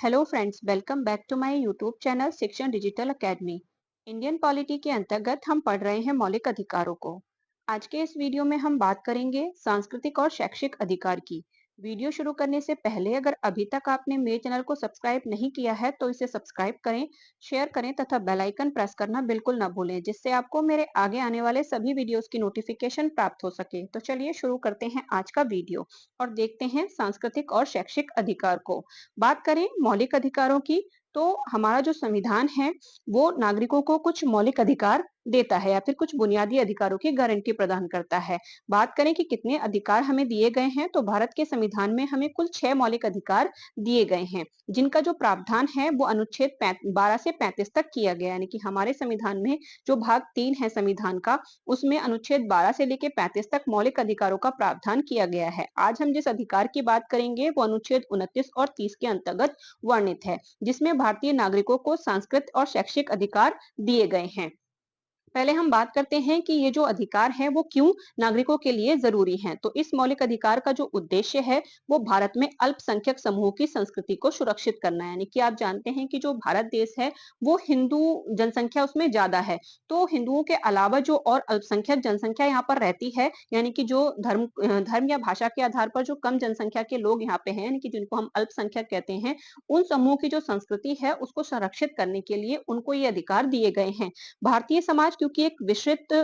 Hello friends, welcome back to my YouTube channel Shikshan Digital Academy. Indian polity के अंतर्गत हम पढ़ रहे हैं मौलिक अधिकारों को। आज के इस वीडियो में हम बात करेंगे सांस्कृतिक और शैक्षिक अधिकार की। वीडियो शुरू करने से पहले अगर अभी तक आपने मेरे चैनल को सब्सक्राइब नहीं किया है तो इसे सब्सक्राइब करें, शेयर करें तथा बेल आइकन प्रेस करना बिल्कुल ना भूलें, जिससे आपको मेरे आगे आने वाले सभी वीडियोस की नोटिफिकेशन प्राप्त हो सके। तो चलिए शुरू करते हैं आज का वीडियो और देखते हैं सांस्कृतिक और शैक्षिक अधिकार को। बात करें मौलिक अधिकारों की, तो हमारा जो संविधान है वो नागरिकों को कुछ मौलिक अधिकार देता है या फिर कुछ बुनियादी अधिकारों की गारंटी प्रदान करता है। बात करें कि कितने अधिकार हमें दिए गए हैं, तो भारत के संविधान में हमें कुल 6 मौलिक अधिकार दिए गए हैं, जिनका जो प्रावधान है वो अनुच्छेद 12 से 35 तक किया गया है। यानी कि हमारे संविधान में जो भाग 3 है संविधान का, उसमें अनुच्छेद 12 से लेकर 35 तक मौलिक अधिकारों का प्रावधान किया गया है। आज हम जिस अधिकार की बात करेंगे वो अनुच्छेद 29 और 30 के अंतर्गत वर्णित है, जिसमें भारतीय नागरिकों को सांस्कृतिक और शैक्षिक अधिकार दिए गए हैं। पहले हम बात करते हैं कि ये जो अधिकार है वो क्यों नागरिकों के लिए जरूरी हैं। तो इस मौलिक अधिकार का जो उद्देश्य है वो भारत में अल्पसंख्यक समूहों की संस्कृति को सुरक्षित करना है। यानी कि आप जानते हैं कि जो भारत देश है वो हिंदू जनसंख्या उसमें ज्यादा है, तो हिंदुओं के अलावा जो और अल्पसंख्यक जनसंख्या यहाँ पर रहती है, यानी कि जो धर्म या भाषा के आधार पर जो कम जनसंख्या के लोग यहाँ पे हैं, यानी कि जिनको हम अल्पसंख्यक कहते हैं, उन समूह की जो संस्कृति है उसको संरक्षित करने के लिए उनको ये अधिकार दिए गए हैं। भारतीय समाज क्योंकि एक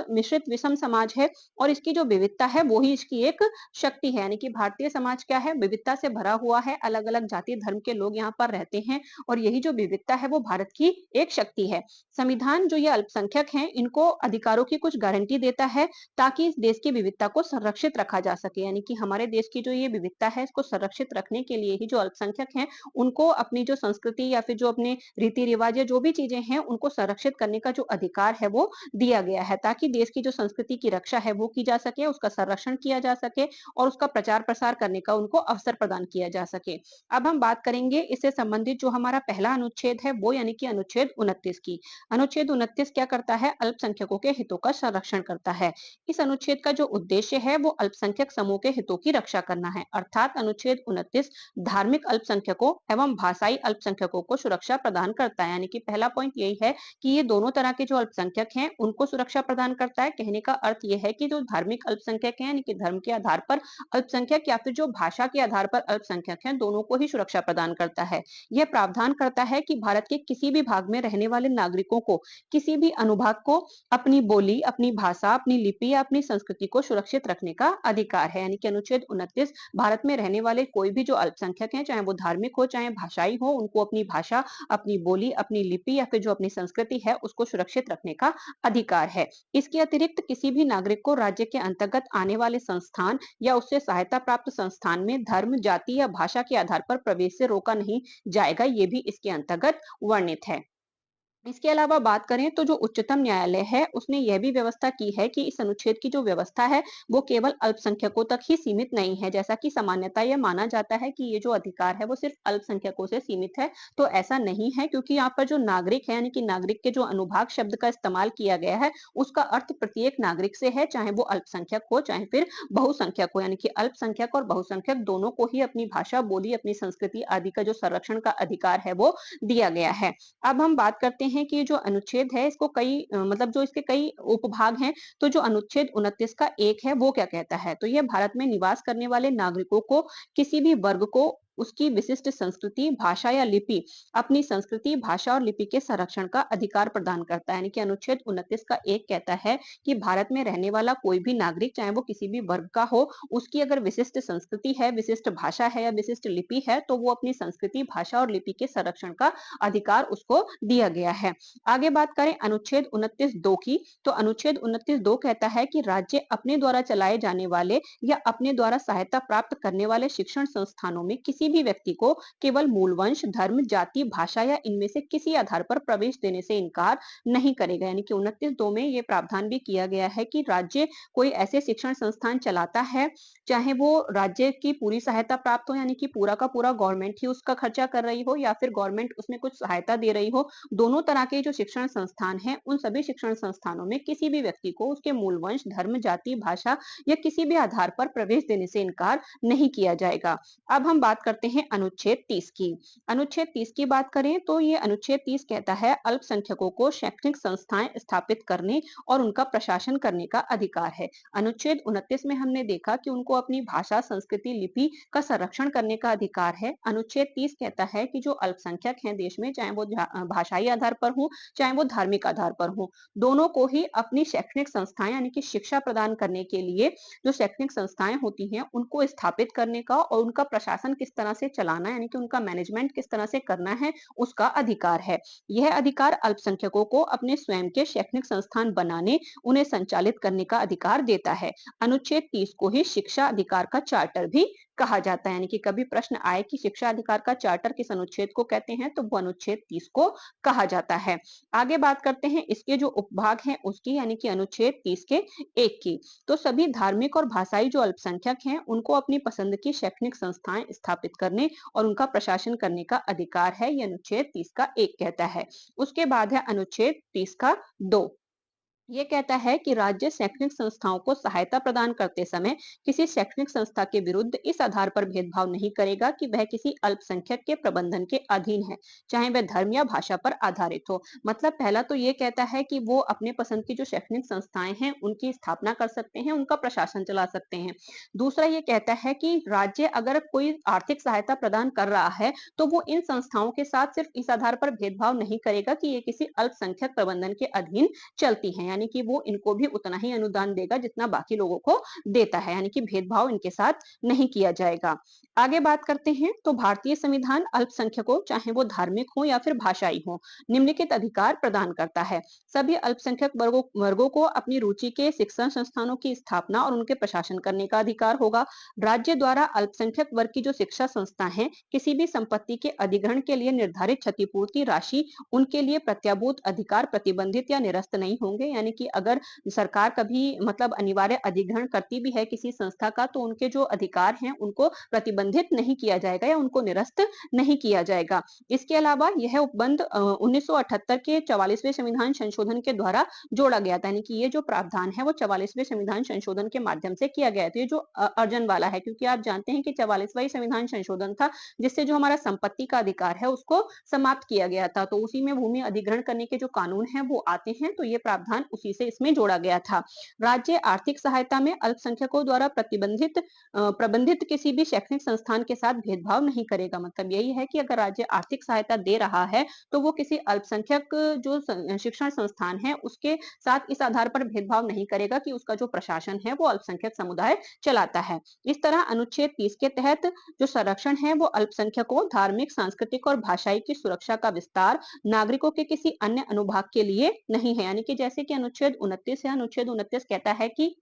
मिश्रित विषम समाज है और इसकी जो विविधता है वो ही इसकी एक शक्ति है। यानी कि भारतीय समाज क्या है, विविधता से भरा हुआ है, अलग अलग जाति धर्म के लोग यहाँ पर रहते हैं और यही जो विविधता है वो भारत की एक शक्ति है। संविधान जो ये अल्पसंख्यक हैं इनको अधिकारों की कुछ गारंटी देता है ताकि इस देश की विविधता को संरक्षित रखा जा सके। यानी कि हमारे देश की जो ये विविधता है इसको संरक्षित रखने के लिए ही जो अल्पसंख्यक हैं उनको अपनी जो संस्कृति या फिर जो अपने रीति रिवाज या जो भी चीजें हैं उनको संरक्षित करने का जो अधिकार है वो दिया गया है, ताकि देश की जो संस्कृति की रक्षा है वो की जा सके, उसका संरक्षण किया जा सके और उसका प्रचार प्रसार करने का उनको अवसर प्रदान किया जा सके। अब हम बात करेंगे इससे संबंधित जो हमारा पहला अनुच्छेद है वो यानी कि अनुच्छेद 29 की। अनुच्छेद 29 क्या करता है, अल्पसंख्यकों के हितों का संरक्षण करता है। इस अनुच्छेद का जो उद्देश्य है वो अल्पसंख्यक समूह के हितों की रक्षा करना है। अर्थात अनुच्छेद 29 धार्मिक अल्पसंख्यकों एवं भाषाई अल्पसंख्यकों को सुरक्षा प्रदान करता है। यानी कि पहला पॉइंट यही है कि ये दोनों तरह के जो अल्पसंख्यक हैं उनको सुरक्षा प्रदान करता है। कहने का अर्थ यह है कि जो धार्मिक अल्पसंख्यक हैं यानी कि धर्म के आधार पर अल्पसंख्यक या फिर जो भाषा के आधार पर अल्पसंख्यक हैं, दोनों को ही सुरक्षा प्रदान करता है। यह प्रावधान करता है कि भारत के किसी भी भाग में रहने वाले नागरिकों को किसी भी अनुभाग को अपनी बोली, अपनी भाषा, अपनी लिपि या अपनी संस्कृति को सुरक्षित रखने का अधिकार है। यानी कि अनुच्छेद 29 भारत में रहने वाले कोई भी जो अल्पसंख्यक हैं, चाहे वो धार्मिक हो चाहे भाषाई हो, उनको अपनी भाषा, अपनी बोली, अपनी लिपि या फिर जो अपनी संस्कृति है उसको सुरक्षित रखने का अधिकार है। इसके अतिरिक्त किसी भी नागरिक को राज्य के अंतर्गत आने वाले संस्थान या उससे सहायता प्राप्त संस्थान में धर्म, जाति या भाषा के आधार पर प्रवेश से रोका नहीं जाएगा, ये भी इसके अंतर्गत वर्णित है। इसके अलावा बात करें तो जो उच्चतम न्यायालय है उसने यह भी व्यवस्था की है कि इस अनुच्छेद की जो व्यवस्था है वो केवल अल्पसंख्यकों तक ही सीमित नहीं है। जैसा कि सामान्यतः यह माना जाता है कि ये जो अधिकार है वो सिर्फ अल्पसंख्यकों से सीमित है, तो ऐसा नहीं है, क्योंकि यहाँ पर जो नागरिक है यानी कि नागरिक के जो अनुभाग शब्द का इस्तेमाल किया गया है उसका अर्थ प्रत्येक नागरिक से है, चाहे वो अल्पसंख्यक हो चाहे फिर बहुसंख्यक हो। यानी कि अल्पसंख्यक और बहुसंख्यक दोनों को ही अपनी भाषा, बोली, अपनी संस्कृति आदि का जो संरक्षण का अधिकार है वो दिया गया है। अब हम बात करते हैं कि ये जो अनुच्छेद है इसको कई मतलब जो इसके कई उपभाग हैं, तो जो अनुच्छेद 29 का एक है वो क्या कहता है, तो ये भारत में निवास करने वाले नागरिकों को किसी भी वर्ग को उसकी विशिष्ट संस्कृति, भाषा या लिपि, अपनी संस्कृति, भाषा और लिपि के संरक्षण का अधिकार प्रदान करता है। यानी कि अनुच्छेद 29 का एक कहता है कि भारत में रहने वाला कोई भी नागरिक, चाहे वो किसी भी वर्ग का हो, उसकी अगर विशिष्ट संस्कृति है, विशिष्ट भाषा है या विशिष्ट लिपि है, तो वो अपनी संस्कृति, भाषा और लिपि के संरक्षण का अधिकार उसको दिया गया है। आगे बात करें अनुच्छेद 29(2) की, तो अनुच्छेद 29(2) कहता है कि राज्य अपने द्वारा चलाए जाने वाले या अपने द्वारा सहायता प्राप्त करने वाले शिक्षण संस्थानों में किसी भी व्यक्ति को केवल मूल वंश, धर्म, जाति, भाषा या इनमें से किसी आधार पर प्रवेश देने से इनकार नहीं करेगा। यानी कि 29(2) में ये प्रावधान भी किया गया है कि राज्य कोई ऐसे शिक्षण संस्थान चलाता है, चाहे वो राज्य की पूरी सहायता प्राप्त हो, यानी कि पूरा का पूरा गवर्नमेंट ही उसका खर्चा कर रही हो या फिर गवर्नमेंट उसमें कुछ सहायता दे रही हो, दोनों तरह के जो शिक्षण संस्थान हैं उन सभी शिक्षण संस्थानों में किसी भी व्यक्ति को उसके मूल वंश, धर्म, जाति, भाषा या किसी भी आधार पर प्रवेश देने से इनकार नहीं किया जाएगा। अब हम बात करते करते हैं अनुच्छेद 30 की। अनुच्छेद 30 की बात करें तो ये अनुच्छेद 30 कहता है अल्पसंख्यकों को शैक्षणिक संस्थाएं स्थापित करने और उनका प्रशासन करने का अधिकार है। अनुच्छेद 29 में हमने देखा कि उनको अपनी भाषा, संस्कृति, लिपि का संरक्षण करने का अधिकार है। अनुच्छेद 30 कहता है कि जो अल्पसंख्यक हैं देश में, चाहे वो भाषाई आधार पर हो, चाहे वो धार्मिक आधार पर हो, दोनों को ही अपनी शैक्षणिक संस्थाएं यानी कि शिक्षा प्रदान करने के लिए जो शैक्षणिक संस्थाएं होती हैं उनको स्थापित करने का और उनका प्रशासन किस तरह से चलाना है यानी कि उनका मैनेजमेंट किस तरह से करना है उसका अधिकार है। यह अधिकार अल्पसंख्यकों को अपने स्वयं के शैक्षणिक संस्थान बनाने, उन्हें संचालित करने का अधिकार देता है। अनुच्छेद 30 को ही शिक्षा अधिकार का चार्टर भी कहा जाता है। यानी कि कभी प्रश्न आए कि शिक्षा अधिकार का चार्टर किस अनुच्छेद को कहते हैं, तो वो अनुच्छेद 30 को कहा जाता है। आगे बात करते हैं इसके जो उपभाग हैं उसकी, यानी कि अनुच्छेद 30 के 1 की। तो सभी धार्मिक और भाषाई जो अल्पसंख्यक हैं उनको अपनी पसंद की शैक्षणिक संस्थाएं स्थापित करने और उनका प्रशासन करने का अधिकार है, ये अनुच्छेद 30 का 1 कहता है। उसके बाद है अनुच्छेद 30 का 2। ये कहता है कि राज्य शैक्षणिक संस्थाओं को सहायता प्रदान करते समय किसी शैक्षणिक संस्था के विरुद्ध इस आधार पर भेदभाव नहीं करेगा कि वह किसी अल्पसंख्यक के प्रबंधन के अधीन है, चाहे वह धर्म या भाषा पर आधारित हो। मतलब पहला तो ये कहता है कि वो अपने पसंद की जो शैक्षणिक संस्थाएं हैं उनकी स्थापना कर सकते हैं, उनका प्रशासन चला सकते हैं। दूसरा ये कहता है कि राज्य अगर कोई आर्थिक सहायता प्रदान कर रहा है तो वो इन संस्थाओं के साथ सिर्फ इस आधार पर भेदभाव नहीं करेगा कि ये किसी अल्पसंख्यक प्रबंधन के अधीन चलती हैं, यानी कि वो इनको भी उतना ही अनुदान देगा जितना बाकी लोगों को देता है, यानी कि भेदभाव इनके साथ नहीं किया जाएगा। आगे बात करते हैं तो भारतीय संविधान अल्पसंख्यकों, चाहे वो धार्मिक हो या फिर भाषाई हो, निम्नलिखित अधिकार प्रदान करता है। सभी अल्पसंख्यक वर्गों को अपनी रुचि के शिक्षण संस्थानों की स्थापना और उनके प्रशासन करने का अधिकार होगा। राज्य द्वारा अल्पसंख्यक वर्ग की जो शिक्षा संस्था है किसी भी संपत्ति के अधिग्रहण के लिए निर्धारित क्षतिपूर्ति राशि उनके लिए प्रत्याभूत अधिकार प्रतिबंधित या निरस्त नहीं होंगे। यानी कि अगर सरकार कभी मतलब अनिवार्य अधिग्रहण करती भी है किसी संस्था का तो उनके जो अधिकार हैं उनको प्रतिबंधित नहीं किया जाएगा या उनको निरस्त नहीं किया जाएगा। इसके अलावा यह उपबंध 1978 के 44वें संविधान संशोधन के द्वारा जोड़ा गया था, यानी कि ये जो प्रावधान है वो 44वें संविधान संशोधन के माध्यम से किया गया था। ये जो अर्जन वाला है, क्योंकि आप जानते हैं कि 44वां संविधान संशोधन था जिससे जो हमारा संपत्ति का अधिकार है उसको समाप्त किया गया था, तो उसी में भूमि अधिग्रहण करने के जो कानून हैं वो आते हैं, तो ये प्रावधान उसी से इसमें जोड़ा गया था। राज्य आर्थिक सहायता में अल्पसंख्यकों द्वारा प्रबंधित किसी भी शैक्षणिक संस्थान के साथ भेदभाव नहीं करेगा। मतलब यही है कि अगर राज्य आर्थिक सहायता दे रहा है तो वो किसी अल्पसंख्यक जो शिक्षण संस्थान है उसके साथ इस आधार पर भेदभाव नहीं करेगा कि उसका जो प्रशासन है वो अल्पसंख्यक समुदाय चलाता है। इस तरह अनुच्छेद 30 के तहत जो संरक्षण है वो अल्पसंख्यकों, धार्मिक, सांस्कृतिक और भाषाई की सुरक्षा का विस्तार नागरिकों के किसी अन्य अनुभाग के लिए नहीं है। यानी कि जैसे कि अनुच्छेद 29 है, अनुच्छेद 29 कहता है कि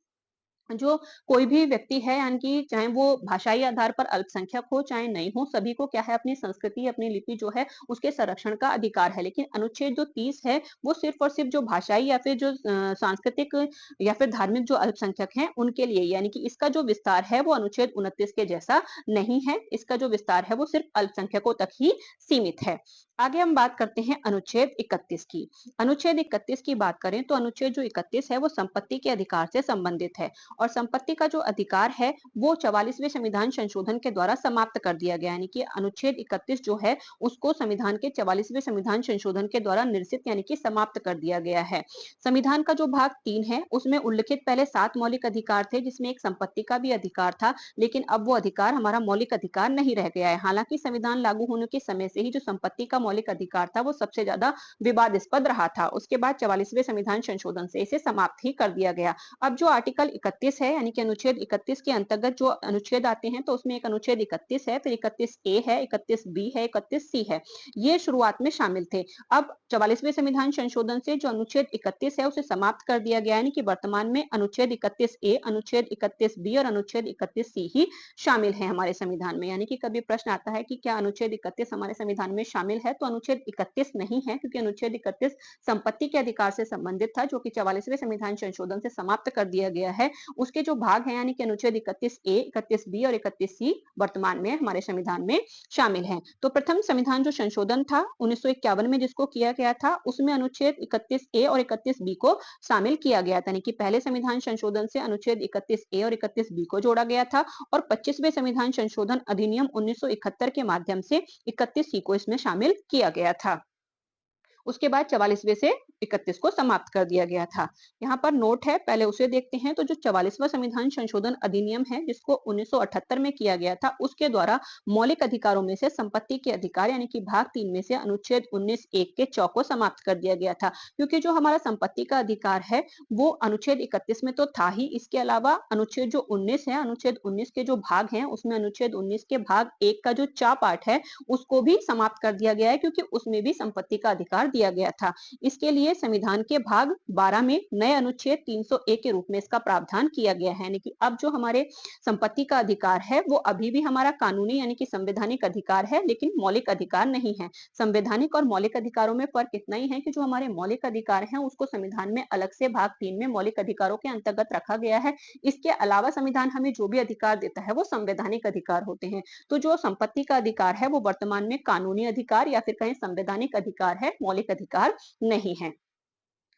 जो कोई भी व्यक्ति है, यानी कि चाहे वो भाषाई आधार पर अल्पसंख्यक हो चाहे नहीं हो, सभी को क्या है अपनी संस्कृति, अपनी लिपि जो है उसके संरक्षण का अधिकार है। लेकिन अनुच्छेद जो 30 है वो सिर्फ और सिर्फ जो भाषाई या फिर जो सांस्कृतिक या फिर धार्मिक जो अल्पसंख्यक हैं उनके लिए, यानी कि इसका जो विस्तार है वो अनुच्छेद 29 के जैसा नहीं है। इसका जो विस्तार है वो सिर्फ अल्पसंख्यकों तक ही सीमित है। आगे हम बात करते हैं अनुच्छेद 31 की। अनुच्छेद 31 की बात करें तो अनुच्छेद जो 31 है वो संपत्ति के अधिकार से संबंधित है और संपत्ति का जो अधिकार है वो 44वें संविधान संशोधन के द्वारा समाप्त कर दिया गया। यानी कि अनुच्छेद 31 जो है उसको संविधान के 44वें संविधान संशोधन के द्वारा निरसित यानी कि समाप्त कर दिया गया है। संविधान का जो भाग 3 है उसमें उल्लिखित पहले 7 मौलिक अधिकार थे जिसमें एक संपत्ति का भी अधिकार था, लेकिन अब वो अधिकार हमारा मौलिक अधिकार नहीं रह गया है। हालांकि संविधान लागू होने के समय से ही जो संपत्ति का मौलिक अधिकार था वो सबसे ज्यादा विवादास्पद रहा था। उसके बाद 44वें संविधान संशोधन से इसे समाप्त ही कर दिया गया। अब जो आर्टिकल 31 है, यानी कि अनुच्छेद 31 के अंतर्गत जो अनुच्छेद आते हैं तो उसमें एक अनुच्छेद 31 है, फिर 31 ए है, 31 बी है, 31 सी है। ये शुरुआत में शामिल थे। अब 44वें संविधान संशोधन से जो अनुच्छेद 31 है उसे समाप्त कर दिया गया, यानी कि वर्तमान में अनुच्छेद 31 ए, अनुच्छेद 31 बी और अनुच्छेद 31 सी ही शामिल है हमारे संविधान में। यानी कि कभी प्रश्न आता है कि क्या अनुच्छेद 31 हमारे संविधान में शामिल है, तो अनुच्छेद 31 नहीं है, क्योंकि अनुच्छेद 31 संपत्ति के अधिकार से संबंधित था, जो कि 44वें संविधान संशोधन से समाप्त कर दिया गया है। उसके जो भाग हैं यानी कि अनुच्छेद 31A, 31B और 31C वर्तमान में हमारे संविधान में शामिल हैं। तो प्रथम संविधान जो संशोधन था 1951 में जिसको किया गया था, उसमें अनुच्छेद 31A और 31B को शामिल किया गया था, यानी कि पहले संविधान संशोधन से अनुच्छेद 31A और 31B को जोड़ा गया था और 25वें संविधान संशोधन अधिनियम 1971 के माध्यम से 31C को इसमें शामिल किया गया था। उसके बाद 44वें से 31 को समाप्त कर दिया गया था। यहाँ पर नोट है, पहले उसे देखते हैं। तो जो 44वां संविधान संशोधन अधिनियम है, जिसको 1978 में किया गया था, उसके द्वारा मौलिक अधिकारों में से संपत्ति के अधिकार यानी कि भाग 3 में से अनुच्छेद 19(1) के 4 को समाप्त कर दिया गया था। क्योंकि जो हमारा संपत्ति का अधिकार है, वो अनुच्छेद 31 में तो था ही, इसके अलावा अनुच्छेद जो 19 है, अनुच्छेद 19 के जो भाग हैं, उसमें अनुच्छेद 19 के भाग 1 का जो चा पार्ट है, उसको भी समाप्त कर दिया गया है, क्योंकि उसमें भी संपत्ति का अधिकार दिया गया था। इसके लिए संविधान के भाग 12 में नए अनुच्छेद 301 के रूप में इसका प्रावधान किया गया है, यानी कि अब जो हमारे संपत्ति का अधिकार है, वो अभी भी हमारा कानूनी यानी कि संवैधानिक अधिकार है, लेकिन मौलिक अधिकार नहीं है। संवैधानिक और मौलिक अधिकारों में फर्क इतना ही है कि जो हमारे मौलिक अधिकार हैं, उसको संविधान में अलग से भाग 3 में मौलिक अधिकारों के अंतर्गत रखा गया है। इसके अलावा संविधान हमें जो भी अधिकार देता है, वो संवैधानिक अधिकार होते हैं। तो जो संपत्ति का अधिकार है, वो वर्तमान में कानूनी अधिकार या फिर कहें संवैधानिक अधिकार है, मौलिक अधिकार नहीं है।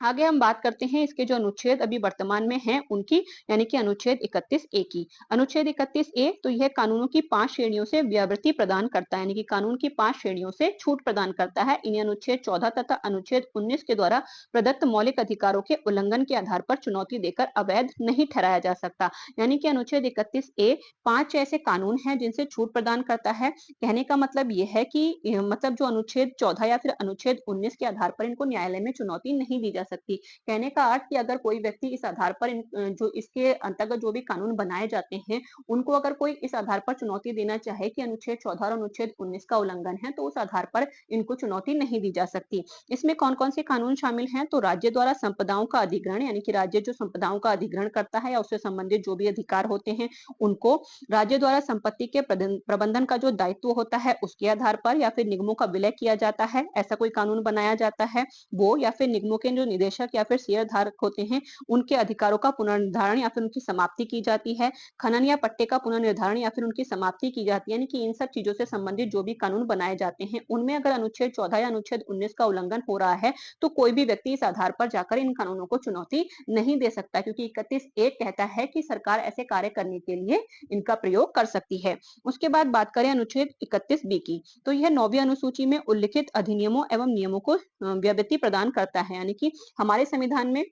आगे हम बात करते हैं इसके जो अनुच्छेद अभी वर्तमान में हैं उनकी, यानी कि अनुच्छेद 31A की। अनुच्छेद 31A तो यह कानूनों की 5 श्रेणियों से व्यावृत्ति प्रदान करता है, यानी कि कानून की 5 श्रेणियों से छूट प्रदान करता है। इन्हें अनुच्छेद 14 तथा अनुच्छेद 19 के द्वारा प्रदत्त मौलिक अधिकारों के उल्लंघन के आधार पर चुनौती देकर अवैध नहीं ठहराया जा सकता। यानी कि अनुच्छेद 31A 5 ऐसे कानून हैं जिनसे छूट प्रदान करता है। कहने का मतलब ये है कि मतलब जो अनुच्छेद 14 या फिर अनुच्छेद 19 के आधार पर इनको न्यायालय में चुनौती नहीं दी जा सकती। कहने का अर्थ कि अगर कोई व्यक्ति इस आधार पर जो इसके अंतर्गत जो भी कानून बनाए जाते हैं, उनको अगर कोई इस आधार पर चुनौती देना चाहे कि अनुच्छेद 14 और अनुच्छेद 19 का उल्लंघन है, तो उस आधार पर इनको चुनौती नहीं दी जा सकती। इसमें कौन-कौन से कानून शामिल हैं? तो राज्य द्वारा संपदाओं का अधिग्रहण, यानी कि राज्य जो संपदाओं का अधिग्रहण करता है या उससे संबंधित जो भी अधिकार होते हैं, उनको राज्य द्वारा संपत्ति के प्रबंधन का जो दायित्व होता है, उसके आधार पर या फिर निगमों का विलय किया जाता है, ऐसा कोई कानून बनाया जाता है, वो या फिर निगमों के जो निदेशक या फिर शेयर धारक होते हैं, उनके अधिकारों का पुनर्निर्धारण या फिर उनकी समाप्ति की जाती है। खनन या पट्टे का पुनर्निर्धारण या फिर उनकी समाप्ति की जाती है, यानी कि इन सब चीजों से संबंधित जो भी कानून बनाए जाते हैं, उनमें अगर अनुच्छेद 14 या अनुच्छेद 19 का उल्लंघन हो रहा है, तो कोई भी व्यक्ति इस आधार पर जाकर इन कानूनों को चुनौती नहीं दे सकता, क्योंकि 31(1) कहता है कि सरकार ऐसे कार्य करने के लिए इनका प्रयोग कर सकती है। उसके बाद बात करें अनुच्छेद 31B की, तो यह 9वीं अनुसूची में उल्लिखित अधिनियमों एवं नियमों को व्यावृत्ति प्रदान करता है, यानी कि हमारे संविधान में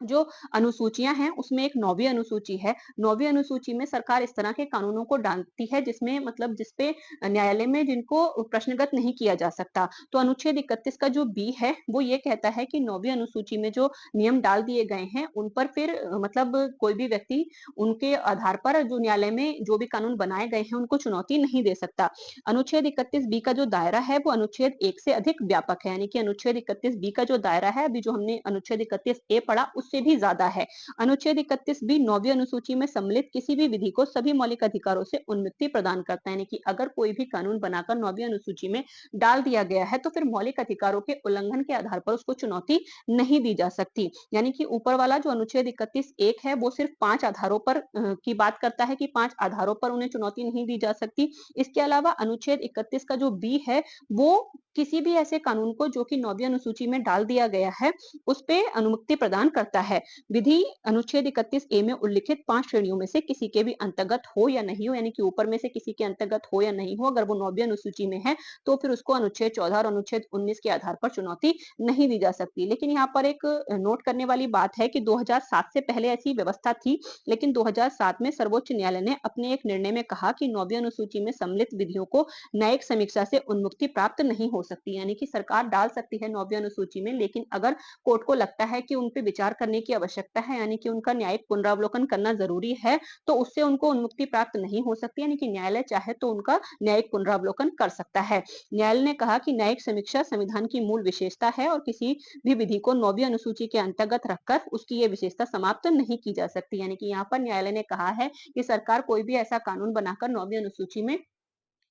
जो अनुसूचियां हैं उसमें एक 9वीं अनुसूची है। 9वीं अनुसूची में सरकार इस तरह के कानूनों को डालती है जिसमें मतलब जिसपे न्यायालय में जिनको प्रश्नगत नहीं किया जा सकता। तो अनुच्छेद 31 का जो बी है वो ये कहता है कि 9वीं अनुसूची में जो नियम डाल दिए गए हैं उन पर फिर मतलब कोई भी व्यक्ति उनके आधार पर जो न्यायालय में जो भी कानून बनाए गए हैं उनको चुनौती नहीं दे सकता। अनुच्छेद 31B का जो दायरा है वो अनुच्छेद 1 से अधिक व्यापक है, यानी कि अनुच्छेद 31B का जो दायरा है, अभी जो हमने अनुच्छेद 31A पढ़ा उससे भी ज्यादा है। अनुच्छेद 31B 9वीं अनुसूची में सम्मिलित किसी भी विधि को सभी मौलिक अधिकारों से उन्मुक्ति प्रदान करता है, यानी कि अगर कोई भी कानून बनाकर 9वीं अनुसूची में डाल दिया गया है, तो फिर मौलिक अधिकारों के उल्लंघन के आधार पर उसको चुनौती नहीं दी जा सकती। यानी कि ऊपर वाला जो अनुच्छेद 31(1) है वो सिर्फ 5 आधारों पर की बात करता है कि 5 आधारों पर उन्हें चुनौती नहीं दी जा सकती। इसके अलावा अनुच्छेद 31 का जो बी है वो किसी भी ऐसे कानून को जो कि 9वीं अनुसूची में डाल दिया गया है उस पे अनुमुक्ति प्रदान करता है। विधि अनुच्छेद 31A में उल्लिखित 5 श्रेणियों में से किसी के भी अंतर्गत हो या नहीं हो, यानी कि ऊपर में से किसी के अंतर्गत हो या नहीं हो, अगर वो 9वीं अनुसूची में है तो फिर उसको अनुच्छेद 14 और अनुच्छेद 19 के आधार पर चुनौती नहीं दी जा सकती। लेकिन यहाँ पर एक नोट करने वाली बात है कि 2007 से पहले ऐसी व्यवस्था थी, लेकिन 2007 में सर्वोच्च न्यायालय ने अपने एक निर्णय में कहा कि 9वीं अनुसूची में सम्मिलित विधियों को न्यायिक समीक्षा से उन्मुक्ति प्राप्त नहीं हो सकती, यानी कि सरकार डाल सकती है 9वीं अनुसूची में, लेकिन अगर कोर्ट को लगता है कि उन पे विचार करने की आवश्यकता है, यानी कि उनका न्यायिक पुनरावलोकन करना जरूरी है, तो उससे उनको उन्मुक्ति प्राप्त नहीं हो सकती, यानी कि न्यायालय चाहे तो उनका न्यायिक पुनरावलोकन कर सकता है। न्यायालय ने कहा कि न्यायिक समीक्षा संविधान की मूल विशेषता है और किसी भी विधि को 9वीं अनुसूची के अंतर्गत रखकर उसकी ये विशेषता समाप्त नहीं की जा सकती, यानी कि यहाँ पर न्यायालय ने कहा है कि सरकार कोई भी ऐसा कानून बनाकर 9वीं अनुसूची में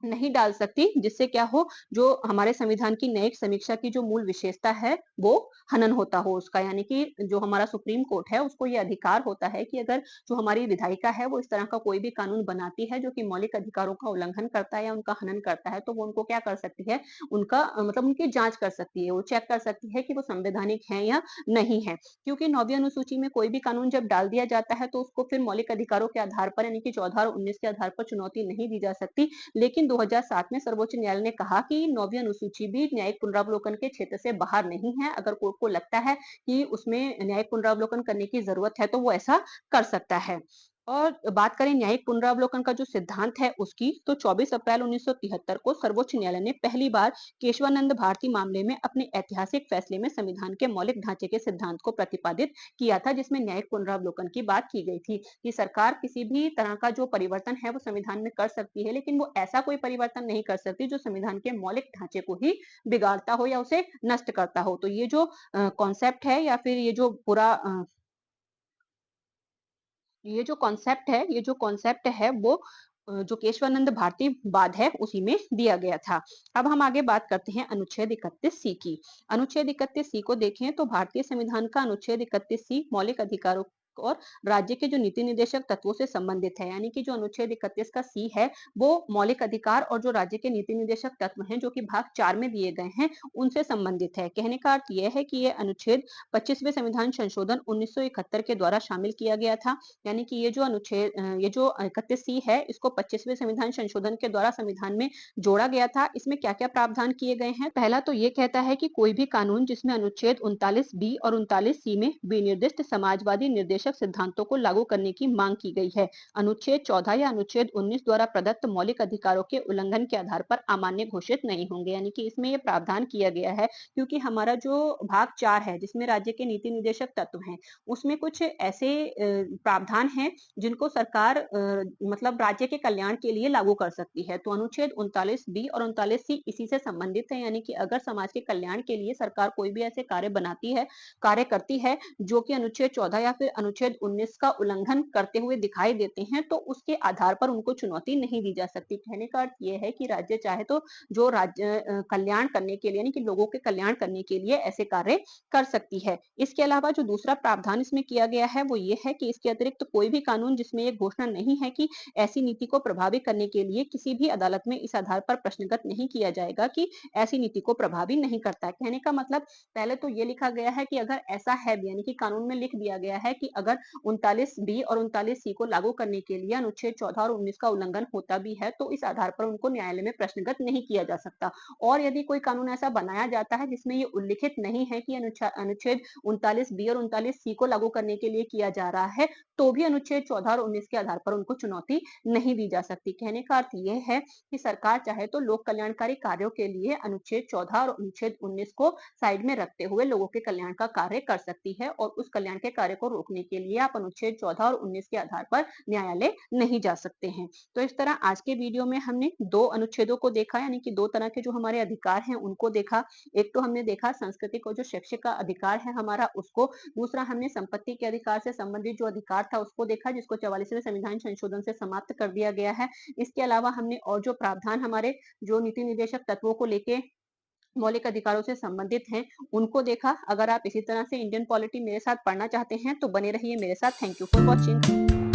नहीं डाल सकती, जिससे क्या हो, जो हमारे संविधान की न्यायिक समीक्षा की जो मूल विशेषता है, वो हनन होता हो उसका। यानी कि जो हमारा सुप्रीम कोर्ट है, उसको ये अधिकार होता है कि अगर जो हमारी विधायिका है, वो इस तरह का कोई भी कानून बनाती है, जो कि मौलिक अधिकारों का उल्लंघन करता है या उनका हनन करता है, तो वो उनको क्या कर सकती है, उनका मतलब उनकी जाँच कर सकती है। वो चेक कर सकती है कि वो संवैधानिक है या नहीं है। क्योंकि 9वीं अनुसूची में कोई भी कानून जब डाल दिया जाता है, तो उसको फिर मौलिक अधिकारों के आधार पर यानी कि 14 और 19 के आधार पर चुनौती नहीं दी जा सकती। लेकिन 2007 में सर्वोच्च न्यायालय ने कहा कि 9वीं अनुसूची भी न्यायिक पुनरावलोकन के क्षेत्र से बाहर नहीं है। अगर कोर्ट को लगता है कि उसमें न्यायिक पुनरावलोकन करने की जरूरत है, तो वो ऐसा कर सकता है। और बात करें न्यायिक पुनरावलोकन का जो सिद्धांत है उसकी, तो 24 अप्रैल 1973 को सर्वोच्च न्यायालय ने पहली बार केशवानंद भारती मामले में अपने ऐतिहासिक फैसले में संविधान के मौलिक ढांचे के सिद्धांत को प्रतिपादित किया था, जिसमें न्यायिक पुनरावलोकन की बात की गई थी कि सरकार किसी भी तरह का जो परिवर्तन है वो संविधान में कर सकती है, लेकिन वो ऐसा कोई परिवर्तन नहीं कर सकती जो संविधान के मौलिक ढांचे को ही बिगाड़ता हो या उसे नष्ट करता हो। तो ये जो कॉन्सेप्ट है या फिर ये जो पूरा ये जो कॉन्सेप्ट है वो जो केशवानंद भारती वाद है उसी में दिया गया था। अब हम आगे बात करते हैं अनुच्छेद 31 सी की। अनुच्छेद 31 सी को देखें तो भारतीय संविधान का अनुच्छेद 31 सी मौलिक अधिकारों और राज्य के जो नीति निर्देशक तत्वों से संबंधित है। यानी कि जो अनुच्छेद 31 का सी है, वो मौलिक अधिकार और जो राज्य के नीति निर्देशक तत्व हैं, जो कि भाग 4 में दिए गए हैं, उनसे संबंधित है। कहने का अर्थ यह है कि ये अनुच्छेद 25वें संविधान संशोधन 1971 के द्वारा शामिल किया गया था। यानी कि ये जो 31 सी है, इसको 25वें संविधान संशोधन के द्वारा संविधान में जोड़ा गया था। इसमें क्या-क्या प्रावधान किए गए हैं? पहला तो ये कहता है कि कोई भी कानून जिसमें अनुच्छेद 39 बी और 39 सी में विनिर्दिष्ट समाजवादी निर्देशक सिद्धांतों को लागू करने की मांग की गई है, अनुच्छेद 14 या अनुच्छेद 19 द्वारा प्रदत्त मौलिक अधिकारों के उल्लंघन के आधार पर अमान्य घोषित नहीं होंगे। यानी कि इसमें ये प्रावधान किया गया है, क्योंकि हमारा जो भाग 4 है, जिसमें राज्य के नीति निर्देशक तत्व हैं, उसमें कुछ ऐसे प्रावधान हैं जिनको सरकार मतलब राज्य के कल्याण के लिए लागू कर सकती है। तो अनुच्छेद 39 बी और 39 सी इसी से संबंधित है। यानी कि अगर समाज के कल्याण के लिए सरकार कोई भी ऐसे कार्य करती है जो कि अनुच्छेद 14 या फिर अनुच्छेद 19 का उल्लंघन करते हुए दिखाई देते हैं, तो उसके आधार पर उनको चुनौती नहीं दी जा सकती। कहने का अर्थ ये है कि राज्य चाहे तो जो कल्याण करने के लिए यानी कि लोगों के कल्याण करने के लिए ऐसे कार्य कर सकती है। इसके अलावा जो दूसरा प्रावधान इसमें किया गया है वो ये है कि इसके अतिरिक्त कोई भी कानून जिसमें ये घोषणा नहीं है कि ऐसी नीति को प्रभावी करने के लिए किसी भी अदालत में इस आधार पर प्रश्नगत नहीं किया जाएगा कि ऐसी नीति को प्रभावी नहीं करता है। कहने का मतलब पहले तो ये लिखा गया है कि अगर ऐसा है भी यानी कि कानून में लिख दिया गया है कि अगर 39 बी और 39 सी को लागू करने के लिए अनुच्छेद 14 और 19 का उल्लंघन होता भी है, तो इस आधार पर उनको न्यायालय में प्रश्नगत नहीं किया जा सकता। और यदि कोई कानून ऐसा बनाया जाता है जिसमें ये उल्लिखित नहीं है कि अनुच्छेद 39 बी और 39 सी को लागू करने के लिए किया जा रहा है, तो भी अनुच्छेद 14 और 19 के आधार पर उनको चुनौती नहीं दी जा सकती। कहने का अर्थ ये है कि सरकार चाहे तो लोक कल्याणकारी कार्यों के लिए अनुच्छेद 14 और अनुच्छेद 19 को साइड में रखते हुए लोगों के कल्याण का कार्य कर सकती है, और उस कल्याण के कार्य को रोकने के लिए आप अनुच्छेद 14 और 19 के आधार पर न्यायालय नहीं जा सकते हैं। तो इस तरह आज के वीडियो में हमने 2 अनुच्छेदों को देखा, यानी कि 2 तरह के जो हमारे अधिकार हैं उनको देखा। एक तो हमने देखा सांस्कृतिक और जो शैक्षिक का अधिकार है हमारा उसको, दूसरा हमने संपत्ति के अधिकार से संबंधित जो अधिकार था उसको देखा, जिसको 44वें संविधान संशोधन से समाप्त कर दिया गया है। इसके अलावा हमने और जो प्रावधान हमारे जो नीति निर्देशक तत्वों को लेके मौलिक अधिकारों से संबंधित हैं, उनको देखा। अगर आप इसी तरह से इंडियन पॉलिटी मेरे साथ पढ़ना चाहते हैं तो बने रहिए मेरे साथ। Thank you for watching.